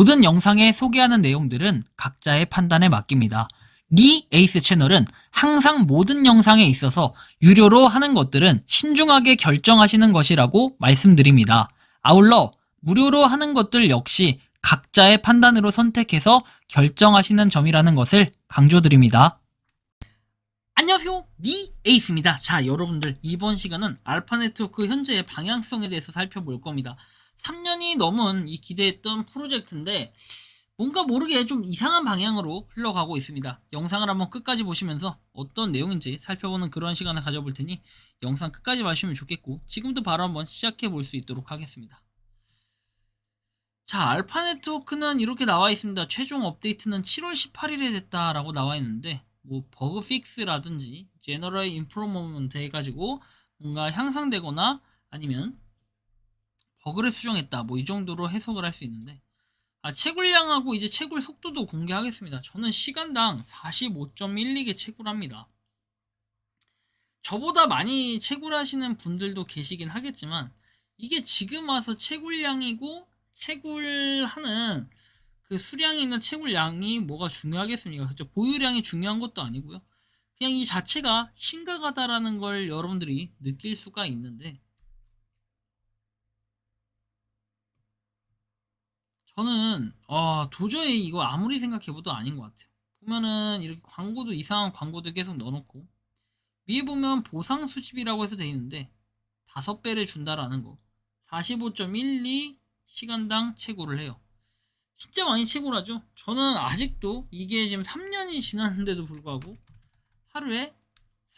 모든 영상에 소개하는 내용들은 각자의 판단에 맡깁니다. 리 에이스 채널은 항상 모든 영상에 있어서 유료로 하는 것들은 신중하게 결정하시는 것이라고 말씀드립니다. 아울러 무료로 하는 것들 역시 각자의 판단으로 선택해서 결정하시는 점이라는 것을 강조드립니다. 안녕하세요, 리 에이스입니다. 자, 여러분들, 이번 시간은 알파 네트워크 현재의 방향성에 대해서 살펴볼 겁니다. 3년이 넘은 이 기대했던 프로젝트인데 뭔가 모르게 좀 이상한 방향으로 흘러가고 있습니다. 영상을 한번 끝까지 보시면서 어떤 내용인지 살펴보는 그런 시간을 가져볼 테니 영상 끝까지 봐주시면 좋겠고, 지금부터 바로 한번 시작해 볼 수 있도록 하겠습니다. 자, 알파 네트워크는 이렇게 나와 있습니다. 최종 업데이트는 7월 18일에 됐다라고 나와 있는데, 뭐 버그 픽스라든지 제너럴 임프로먼트 해가지고 뭔가 향상되거나 아니면 버그를 수정했다, 뭐 이 정도로 해석을 할 수 있는데, 채굴량하고 이제 채굴 속도도 공개하겠습니다. 저는 시간당 45.12개 채굴합니다. 저보다 많이 채굴하시는 분들도 계시긴 하겠지만, 이게 지금 와서 채굴량이고 채굴하는 그 수량이 있는 채굴량이 뭐가 중요하겠습니까? 그렇죠? 보유량이 중요한 것도 아니고요. 그냥 이 자체가 심각하다라는 걸 여러분들이 느낄 수가 있는데, 저는 도저히 이거 아무리 생각해봐도 아닌 것 같아요. 보면은 이렇게 광고도, 이상한 광고도 계속 넣어놓고, 위에 보면 보상 수집이라고 해서 돼 있는데 5배를 준다라는 거, 45.12 시간당 채굴을 해요. 진짜 많이 채굴하죠. 저는 아직도 이게 지금 3년이 지났는데도 불구하고 하루에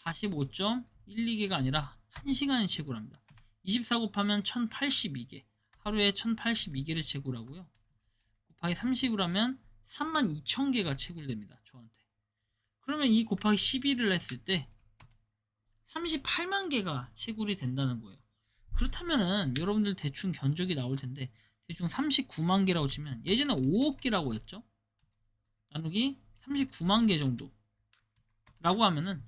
45.12개가 아니라 1시간에 채굴합니다. 24 곱하면 1082개, 하루에 1082개를 채굴하고요. 곱하기 30을 하면 32,000개가 채굴됩니다, 저한테. 그러면 이 곱하기 12를 했을 때 38만 개가 채굴이 된다는 거예요. 그렇다면은 여러분들 대충 견적이 나올 텐데, 대충 39만 개라고 치면, 예전에 5억 개라고 했죠. 나누기 39만 개 정도 라고 하면은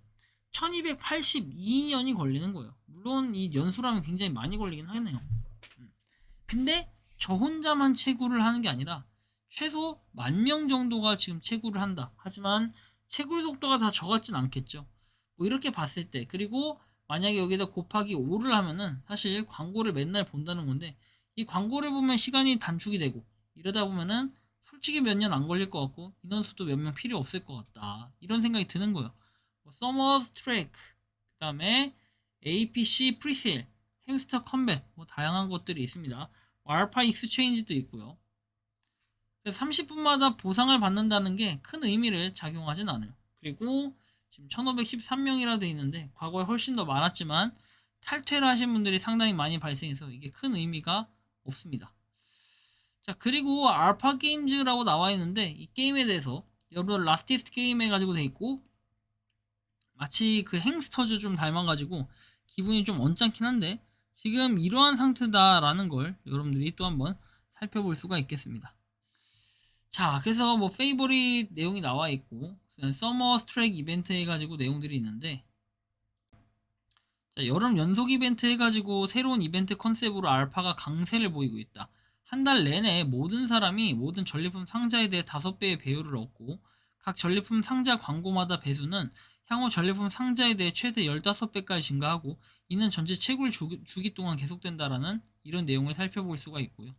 1282년이 걸리는 거예요. 물론 이 연수라면 굉장히 많이 걸리긴 하겠네요. 근데 저 혼자만 채굴을 하는 게 아니라 최소 10,000명 정도가 지금 채굴을 한다. 하지만 채굴 속도가 다 저 같진 않겠죠. 뭐 이렇게 봤을 때, 그리고 만약에 여기다 곱하기 5를 하면은 사실 광고를 맨날 본다는 건데, 이 광고를 보면 시간이 단축이 되고 이러다 보면은 솔직히 몇 년 안 걸릴 것 같고 인원수도 몇 명 필요 없을 것 같다, 이런 생각이 드는 거예요. 뭐 서머스 트랙, 그 다음에 APC 프리세일, 햄스터 컴뱃, 뭐 다양한 것들이 있습니다. 알파 익스체인지도 있고요. 30분마다 보상을 받는다는 게 큰 의미를 작용하진 않아요. 그리고 지금 1513명이라 돼 있는데 과거에 훨씬 더 많았지만 탈퇴를 하신 분들이 상당히 많이 발생해서 이게 큰 의미가 없습니다. 자, 그리고 알파 게임즈라고 나와 있는데, 이 게임에 대해서 여러분 라스티스트 게임 해가지고 돼 있고, 마치 그 행스터즈 좀 닮아가지고 기분이 좀 언짢긴 한데, 지금 이러한 상태다라는 걸 여러분들이 또 한번 살펴볼 수가 있겠습니다. 자, 그래서 뭐 페이보릿 내용이 나와 있고, 서머 스트랙 이벤트 해가지고 내용들이 있는데, 자, 여름 연속 이벤트 해가지고 새로운 이벤트 컨셉으로 알파가 강세를 보이고 있다. 한 달 내내 모든 사람이 모든 전리품 상자에 대해 5배의 배율을 얻고, 각 전리품 상자 광고마다 배수는 향후 전리품 상자에 대해 최대 15배까지 증가하고, 이는 전체 채굴 주기 동안 계속된다라는 이런 내용을 살펴볼 수가 있고요.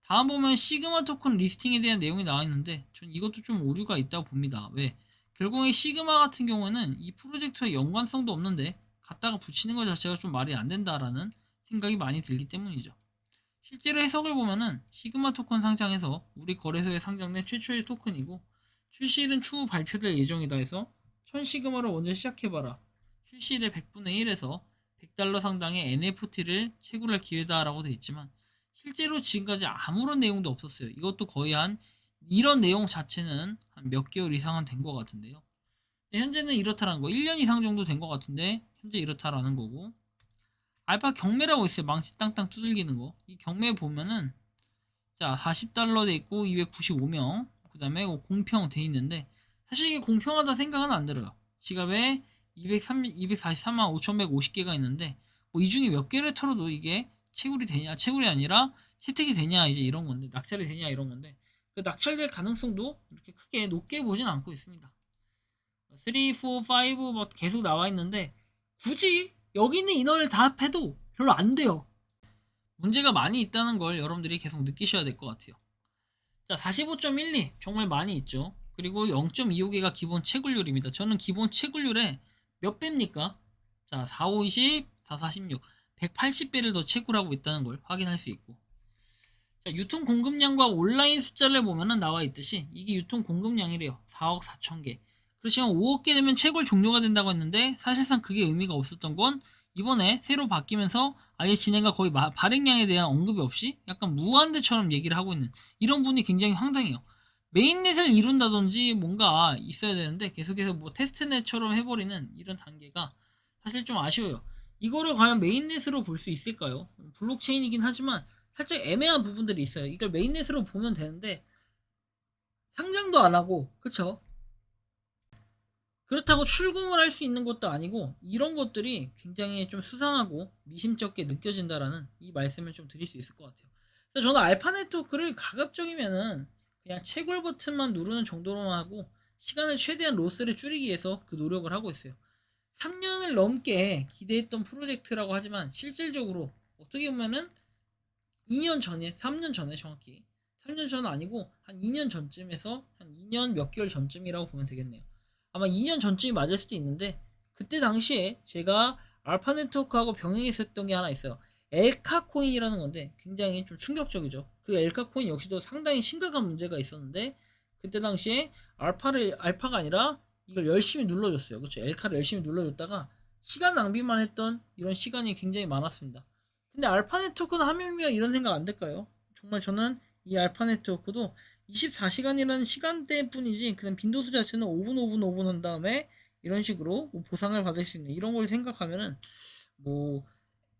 다음 보면 시그마 토큰 리스팅에 대한 내용이 나와 있는데, 전 이것도 좀 오류가 있다고 봅니다. 왜? 결국에 시그마 같은 경우에는 이 프로젝트와 연관성도 없는데 갖다가 붙이는 것 자체가 좀 말이 안 된다라는 생각이 많이 들기 때문이죠. 실제로 해석을 보면은 시그마 토큰 상장에서 우리 거래소에 상장된 최초의 토큰이고, 출시일은 추후 발표될 예정이다 해서 1000시그마로 먼저 시작해봐라, 출시일의 100분의 1에서 $100 상당의 NFT를 채굴할 기회다라고 되어 있지만, 실제로 지금까지 아무런 내용도 없었어요. 이것도 거의 이런 내용 자체는 한 몇 개월 이상은 된 것 같은데요. 현재는 이렇다라는 거, 1년 이상 정도 된 것 같은데 현재 이렇다라는 거고, 알파 경매라고 있어요. 망치 땅땅 두들기는 거. 이 경매 보면은 자, $40 돼 있고 295명, 그 다음에 공평 돼 있는데, 사실 이게 공평하다 생각은 안 들어요. 지갑에 243만 5,150개가 있는데, 뭐 이 중에 몇 개를 털어도 이게 채굴이 되냐, 채굴이 아니라 채택이 되냐, 이제 이런 건데, 낙찰이 되냐, 이런 건데, 그 낙찰될 가능성도 이렇게 크게 높게 보진 않고 있습니다. 3, 4, 5 뭐 계속 나와 있는데, 굳이 여기 있는 인원을 다 합해도 별로 안 돼요. 문제가 많이 있다는 걸 여러분들이 계속 느끼셔야 될 것 같아요. 자, 45.12 정말 많이 있죠. 그리고 0.25개가 기본 채굴률입니다. 저는 기본 채굴률에 몇 배입니까? 자, 4, 5, 20, 4, 46 180배를 더 채굴하고 있다는 걸 확인할 수 있고, 자, 유통 공급량과 온라인 숫자를 보면은 나와 있듯이 이게 유통 공급량이래요. 4억 4천 개. 그렇지만 5억 개 되면 채굴 종료가 된다고 했는데, 사실상 그게 의미가 없었던 건 이번에 새로 바뀌면서 아예 진행과 거의 발행량에 대한 언급이 없이 약간 무한대처럼 얘기를 하고 있는 이런 부분이 굉장히 황당해요. 메인넷을 이룬다든지 뭔가 있어야 되는데 계속해서 뭐 테스트넷처럼 해버리는 이런 단계가 사실 좀 아쉬워요. 이거를 과연 메인넷으로 볼 수 있을까요? 블록체인이긴 하지만 살짝 애매한 부분들이 있어요. 이걸 메인넷으로 보면 되는데 상장도 안 하고, 그쵸? 그렇다고 출금을 할 수 있는 것도 아니고, 이런 것들이 굉장히 좀 수상하고 미심쩍게 느껴진다라는 이 말씀을 좀 드릴 수 있을 것 같아요. 그래서 저는 알파 네트워크를 가급적이면은 그냥 채굴 버튼만 누르는 정도로만 하고 시간을 최대한 로스를 줄이기 위해서 그 노력을 하고 있어요. 3년을 넘게 기대했던 프로젝트라고 하지만 실질적으로 어떻게 보면은 2년 전에, 3년 전에 정확히 3년 전은 아니고 한 2년 전쯤에서 한 2년 몇 개월 전쯤이라고 보면 되겠네요. 아마 2년 전쯤이 맞을 수도 있는데, 그때 당시에 제가 알파 네트워크하고 병행했었던 게 하나 있어요. 엘카 코인이라는 건데 굉장히 좀 충격적이죠. 그 엘카 코인 역시도 상당히 심각한 문제가 있었는데, 그때 당시에 알파가 아니라 이걸 열심히 눌러줬어요. 그렇죠? 엘카를 열심히 눌러줬다가 시간 낭비만 했던 이런 시간이 굉장히 많았습니다. 근데 알파 네트워크는 하물며 이런 생각 안 될까요? 정말 저는 이 알파 네트워크도 24시간이라는 시간대 뿐이지 그냥 빈도수 자체는 5분 5분 5분 한 다음에 이런 식으로 뭐 보상을 받을 수 있는 이런 걸 생각하면은, 뭐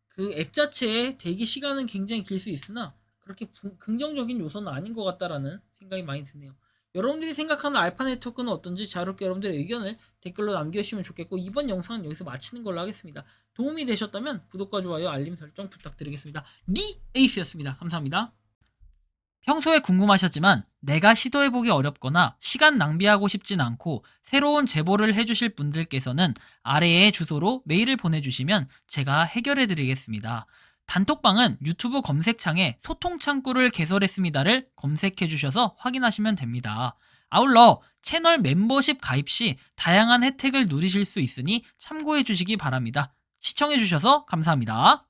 그 앱 자체의 대기 시간은 굉장히 길 수 있으나 그렇게 긍정적인 요소는 아닌 것 같다라는 생각이 많이 드네요. 여러분들이 생각하는 알파 네트워크는 어떤지 자유롭게 여러분들의 의견을 댓글로 남겨주시면 좋겠고, 이번 영상은 여기서 마치는 걸로 하겠습니다. 도움이 되셨다면 구독과 좋아요, 알림 설정 부탁드리겠습니다. 에이스였습니다. 감사합니다. 평소에 궁금하셨지만 내가 시도해보기 어렵거나 시간 낭비하고 싶진 않고 새로운 제보를 해주실 분들께서는 아래의 주소로 메일을 보내주시면 제가 해결해드리겠습니다. 단톡방은 유튜브 검색창에 소통창구를 개설했습니다를 검색해주셔서 확인하시면 됩니다. 아울러 채널 멤버십 가입 시 다양한 혜택을 누리실 수 있으니 참고해주시기 바랍니다. 시청해주셔서 감사합니다.